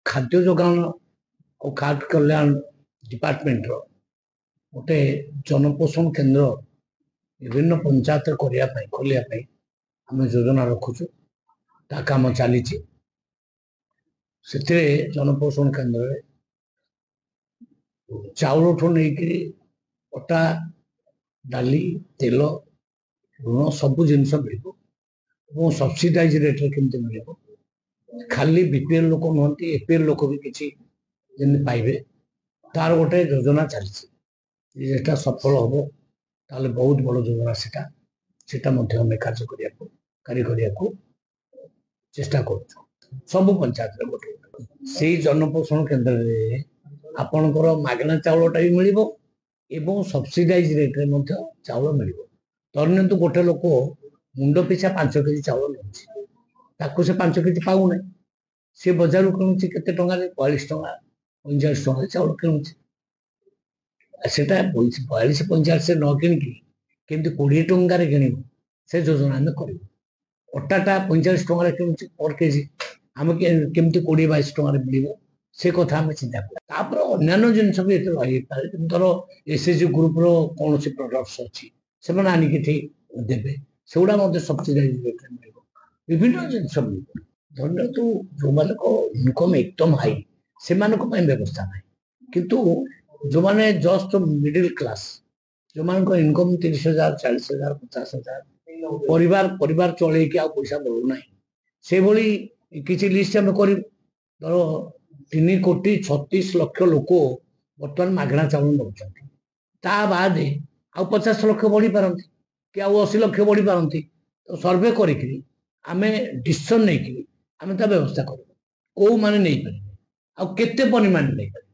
खाद्य जोगान और खाद्य कल्याण डिपार्टमेंट गोटे जनपोषण केन्द्र विभिन्न पंचायत खोलिया आम योजना रखुचु ता काम चली जनपोषण केन्द्र चाउल ठू नहीं अटा डाली तेल ऋण सब जिनस मिल सब्सिडाइज रेट्रे केमती मिल खाली बीपीएल लोक नुहति एपीएल लोक भी किसी पाइबे तार गोटे योजना चली सफल हम ताले बहुत बड़ योजना सेटा कार्य करने को चेष्टा कर सब पंचायत गोटे से जनपोषण केन्द्र में आपणकर मागना चाउलटा भी मिल एवं सब्सिडाइज रेट्रे चाउल मिल धरनियंतु गोटे लोक मुंड पिछा 5 केजी चाउल नौ से 5 केजी पाऊना सी बजार किणुची केते टंका 42 टंका 45 टंका चाउल किणुची सेटा 42 45 से न किणकी केमती 20 टंका किण से योजना आम कर अटाटा 45 टंका किणुची पर केजी आम केमती 20 22 टंका मिल से कथा आम चिंता कर अन्य जिनस भी रही धर एसएचजी ग्रुप कौन सी प्रोडक्ट्स अच्छी से आनिकी देवे से गुड़ा सब्सिडाइज रेट्रे मिल विभिन्न जिन धन्य तू जो मान इनकम एकदम हाई से व्यवस्था ना किंतु जो मैंने जस्ट मिडिल क्लास जो मान इनकम 30,000 40,000 50,000 परिवार चल पैसा बढ़ुना से भली किसी लिस्ट आम कर धर 3,36,00,000 लोक बर्तमान मागणा चाउल नौ बाद आ 50 लाख बढ़ी पारती कि 80 लाख बढ़ी पारती तो सर्वे करें डिसीजन नहीं आम व्यवस्था कर कौ मैंने नहीं पारे आते परिमाण नहीं पारे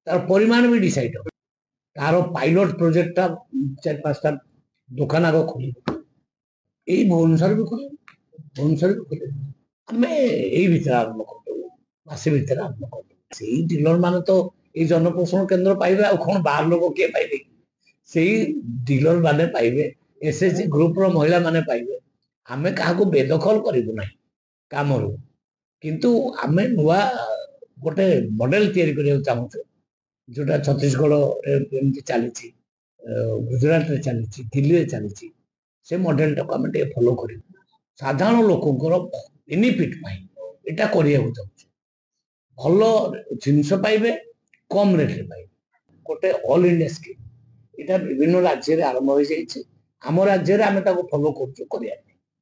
तार परिमाण भी डिसाइड हो तार पायलट प्रोजेक्टा 4-5टा दुकान आग खोल यही भुवनेश्वर भी खोल भुवनेश्वर भी खोल आम यही भितर आरम्भ कर मासे भितर आरम्भ कर डीलर मान तो ये जनपोषण केन्द्र पाइबे आ कौन बाहर लोक किए पाइबे से डीलर माने पाइबे एसएचजी ग्रुप रो महिला माने पाइबे आमे क्या बेदखल करूँ ना कम किंतु आमे नुआ गोटे मॉडल तैयारी करने चाहूँ जोटा छत्तीसगढ़ चली गुजरात रे चली दिल्ली चली से मॉडल टाक आम फॉलो कर साधारण लोकंर बेनिफिट यहाँ करने चाहूँ भल जिनस पाइबे कम रेट्रे पाइबे गोटे ऑल इंडिया स्कीम यहाँ विभिन्न राज्य आरंभ हो जाम राज्य आम फॉलो कर